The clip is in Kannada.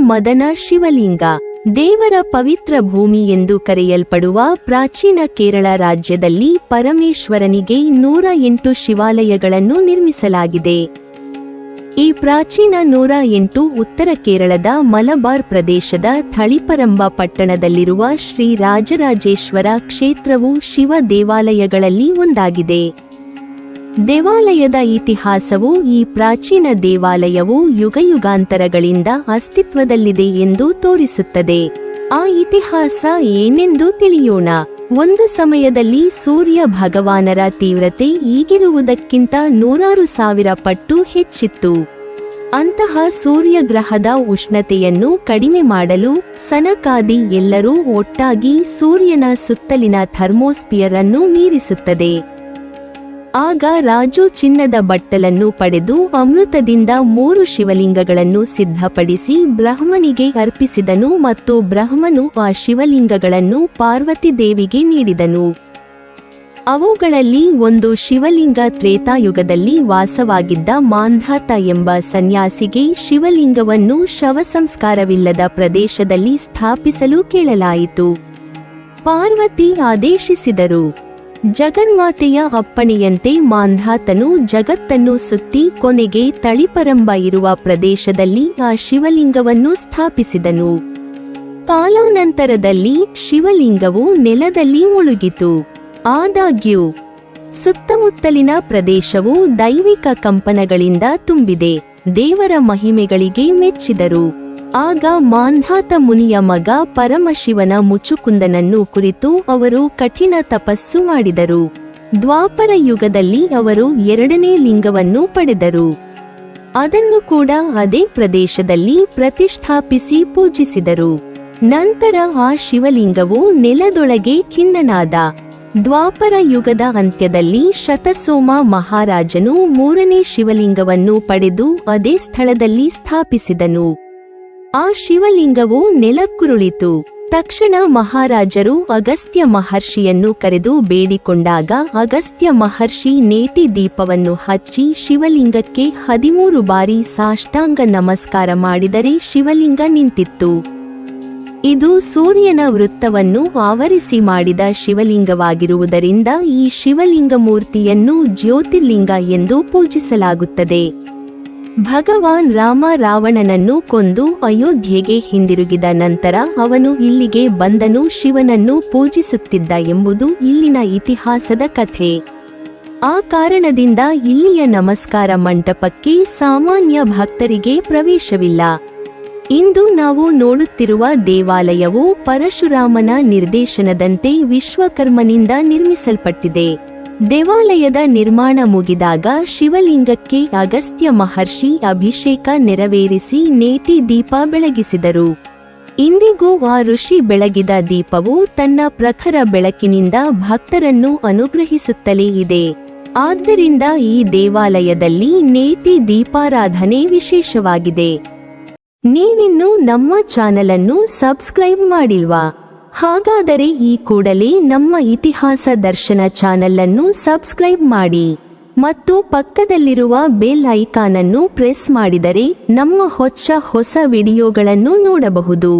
ಮದನ ಶಿವಲಿಂಗ ದೇವರ ಪವಿತ್ರ ಭೂಮಿ ಎಂದು ಕರೆಯಲ್ಪಡುವ ಪ್ರಾಚೀನ ಕೇರಳ ರಾಜ್ಯದಲ್ಲಿ ಪರಮೇಶ್ವರನಿಗೆ 108 ಶಿವಾಲಯಗಳನ್ನು ನಿರ್ಮಿಸಲಾಗಿದೆ. ಈ ಪ್ರಾಚೀನ 108 ಉತ್ತರ ಕೇರಳದ ಮಲಬಾರ್ ಪ್ರದೇಶದ ಥಳಿಪರಂಬ ಪಟ್ಟಣದಲ್ಲಿರುವ ಶ್ರೀ ರಾಜರಾಜೇಶ್ವರ ಕ್ಷೇತ್ರವು ಶಿವ ದೇವಾಲಯಗಳಲ್ಲಿ ಒಂದಾಗಿದೆ. ದೇವಾಲಯದ ಇತಿಹಾಸವು ಈ ಪ್ರಾಚೀನ ದೇವಾಲಯವು ಯುಗಯುಗಾಂತರಗಳಿಂದ ಅಸ್ತಿತ್ವದಲ್ಲಿದೆ ಎಂದು ತೋರಿಸುತ್ತದೆ. ಆ ಇತಿಹಾಸ ಏನೆಂದು ತಿಳಿಯೋಣ. ಒಂದು ಸಮಯದಲ್ಲಿ ಸೂರ್ಯ ಭಗವಾನರ ತೀವ್ರತೆ ಈಗಿರುವುದಕ್ಕಿಂತ 100,000 ಪಟ್ಟು ಹೆಚ್ಚಿತ್ತು. ಅಂತಹ ಸೂರ್ಯಗ್ರಹದ ಉಷ್ಣತೆಯನ್ನು ಕಡಿಮೆ ಮಾಡಲು ಸನಕಾದಿ ಎಲ್ಲರೂ ಒಟ್ಟಾಗಿ ಸೂರ್ಯನ ಸುತ್ತಲಿನ ಥರ್ಮೋಸ್ಪಿಯರ್ ಅನ್ನು ಮೀರಿಸುತ್ತದೆ. ಆಗ ರಾಜು ಚಿನ್ನದ ಬಟ್ಟಲನ್ನು ಪಡೆದು ಅಮೃತದಿಂದ 3 ಶಿವಲಿಂಗಗಳನ್ನು ಸಿದ್ಧಪಡಿಸಿ ಬ್ರಹ್ಮನಿಗೆ ಅರ್ಪಿಸಿದನು ಮತ್ತು ಬ್ರಹ್ಮನು ಆ ಶಿವಲಿಂಗಗಳನ್ನು ಪಾರ್ವತಿ ದೇವಿಗೆ ನೀಡಿದನು. ಅವುಗಳಲ್ಲಿ ಒಂದು ಶಿವಲಿಂಗ ತ್ರೇತಾಯುಗದಲ್ಲಿ ವಾಸವಾಗಿದ್ದ ಮಾಂಧಾತ ಎಂಬ ಸನ್ಯಾಸಿಗೆ ಶಿವಲಿಂಗವನ್ನು ಶವಸಂಸ್ಕಾರವಿಲ್ಲದ ಪ್ರದೇಶದಲ್ಲಿ ಸ್ಥಾಪಿಸಲು ಕೇಳಲಾಯಿತು. ಪಾರ್ವತಿ ಆದೇಶಿಸಿದರು. ಜಗನ್ಮಾತೆಯ ಅಪ್ಪಣೆಯಂತೆ ಮಾಂಧಾತನು ಜಗತ್ತನ್ನು ಸುತ್ತಿ ಕೊನೆಗೆ ತಳಿಪರಂಬ ಇರುವ ಪ್ರದೇಶದಲ್ಲಿ ಆ ಶಿವಲಿಂಗವನ್ನು ಸ್ಥಾಪಿಸಿದನು. ಕಾಲಾನಂತರದಲ್ಲಿ ಶಿವಲಿಂಗವು ನೆಲದಲ್ಲಿ ಮುಳುಗಿತು. ಆದಾಗ್ಯೂ ಸುತ್ತಮುತ್ತಲಿನ ಪ್ರದೇಶವು ದೈವಿಕ ಕಂಪನಗಳಿಂದ ತುಂಬಿದೆ. ದೇವರ ಮಹಿಮೆಗಳಿಗೆ ಮೆಚ್ಚಿದರು. ಆಗ ಮಾಂಧಾತ ಮುನಿಯ ಮಗ ಪರಮಶಿವನ ಮುಚುಕುಂದನನ್ನು ಕುರಿತು ಅವರು ಕಠಿಣ ತಪಸ್ಸು ಮಾಡಿದರು. ದ್ವಾಪರ ಯುಗದಲ್ಲಿ ಅವರು 2ನೇ ಲಿಂಗವನ್ನು ಪಡೆದರು. ಅದನ್ನು ಕೂಡ ಅದೇ ಪ್ರದೇಶದಲ್ಲಿ ಪ್ರತಿಷ್ಠಾಪಿಸಿ ಪೂಜಿಸಿದರು. ನಂತರ ಆ ಶಿವಲಿಂಗವು ನೆಲದೊಳಗೆ ಖಿನ್ನನಾದ. ದ್ವಾಪರ ಯುಗದ ಅಂತ್ಯದಲ್ಲಿ ಶತಸೋಮ ಮಹಾರಾಜನು 3ನೇ ಶಿವಲಿಂಗವನ್ನು ಪಡೆದು ಅದೇ ಸ್ಥಳದಲ್ಲಿ ಸ್ಥಾಪಿಸಿದನು. ಆ ಶಿವಲಿಂಗವು ನೆಲಕ್ಕುರುಳಿತು. ತಕ್ಷಣ ಮಹಾರಾಜರು ಅಗಸ್ತ್ಯ ಮಹರ್ಷಿಯನ್ನು ಕರೆದು ಬೇಡಿಕೊಂಡಾಗ ಅಗಸ್ತ್ಯ ಮಹರ್ಷಿ ನೇಟಿ ದೀಪವನ್ನು ಹಚ್ಚಿ ಶಿವಲಿಂಗಕ್ಕೆ 13 ಬಾರಿ ಸಾಷ್ಟಾಂಗ ನಮಸ್ಕಾರ ಮಾಡಿದರೆ ಶಿವಲಿಂಗ ನಿಂತಿತ್ತು. ಇದು ಸೂರ್ಯನ ವೃತ್ತವನ್ನು ಆವರಿಸಿ ಮಾಡಿದ ಶಿವಲಿಂಗವಾಗಿರುವುದರಿಂದ ಈ ಶಿವಲಿಂಗ ಮೂರ್ತಿಯನ್ನು ಜ್ಯೋತಿರ್ಲಿಂಗ ಎಂದು ಪೂಜಿಸಲಾಗುತ್ತದೆ. ಭಗವಾನ್ ರಾಮ ರಾವಣನನ್ನು ಕೊಂದು ಅಯೋಧ್ಯೆಗೆ ಹಿಂದಿರುಗಿದ ನಂತರ ಅವನು ಇಲ್ಲಿಗೆ ಬಂದನು ಶಿವನನ್ನು ಪೂಜಿಸುತ್ತಿದ್ದ ಎಂಬುದು ಇಲ್ಲಿನ ಇತಿಹಾಸದ ಕಥೆ. ಆ ಕಾರಣದಿಂದ ಇಲ್ಲಿಯ ನಮಸ್ಕಾರ ಮಂಟಪಕ್ಕೆ ಸಾಮಾನ್ಯ ಭಕ್ತರಿಗೆ ಪ್ರವೇಶವಿಲ್ಲ. ಇಂದು ನಾವು ನೋಡುತ್ತಿರುವ ದೇವಾಲಯವು ಪರಶುರಾಮನ ನಿರ್ದೇಶನದಂತೆ ವಿಶ್ವಕರ್ಮನಿಂದ ನಿರ್ಮಿಸಲ್ಪಟ್ಟಿದೆ. ದೇವಾಲಯದ ನಿರ್ಮಾಣ ಮುಗಿದಾಗ ಶಿವಲಿಂಗಕ್ಕೆ ಅಗಸ್ತ್ಯ ಮಹರ್ಷಿ ಅಭಿಷೇಕ ನೆರವೇರಿಸಿ ನೇಟಿ ದೀಪ ಬೆಳಗಿಸಿದರು. ಇಂದಿಗೂ ಆ ಋಷಿ ಬೆಳಗಿದ ದೀಪವು ತನ್ನ ಪ್ರಖರ ಬೆಳಕಿನಿಂದ ಭಕ್ತರನ್ನು ಅನುಗ್ರಹಿಸುತ್ತಲೇ ಇದೆ. ಆದ್ದರಿಂದ ಈ ದೇವಾಲಯದಲ್ಲಿ ನೇತಿ ದೀಪಾರಾಧನೆ ವಿಶೇಷವಾಗಿದೆ. ನೀವಿನ್ನೂ ನಮ್ಮ ಚಾನೆಲ್ ಅನ್ನು ಸಬ್ಸ್ಕ್ರೈಬ್ ಮಾಡಿಲ್ವಾ? ಹಾಗಾದರೆ ಈ ಕೂಡಲೇ ನಮ್ಮ ಇತಿಹಾಸ ದರ್ಶನ ಚಾನೆಲ್ ಅನ್ನು ಸಬ್ಸ್ಕ್ರೈಬ್ ಮಾಡಿ ಮತ್ತು ಪಕ್ಕದಲ್ಲಿರುವ ಬೆಲ್ ಐಕಾನ್ ಅನ್ನು ಪ್ರೆಸ್ ಮಾಡಿದರೆ ನಮ್ಮ ಹೊಸ ವಿಡಿಯೋಗಳನ್ನು ನೋಡಬಹುದು.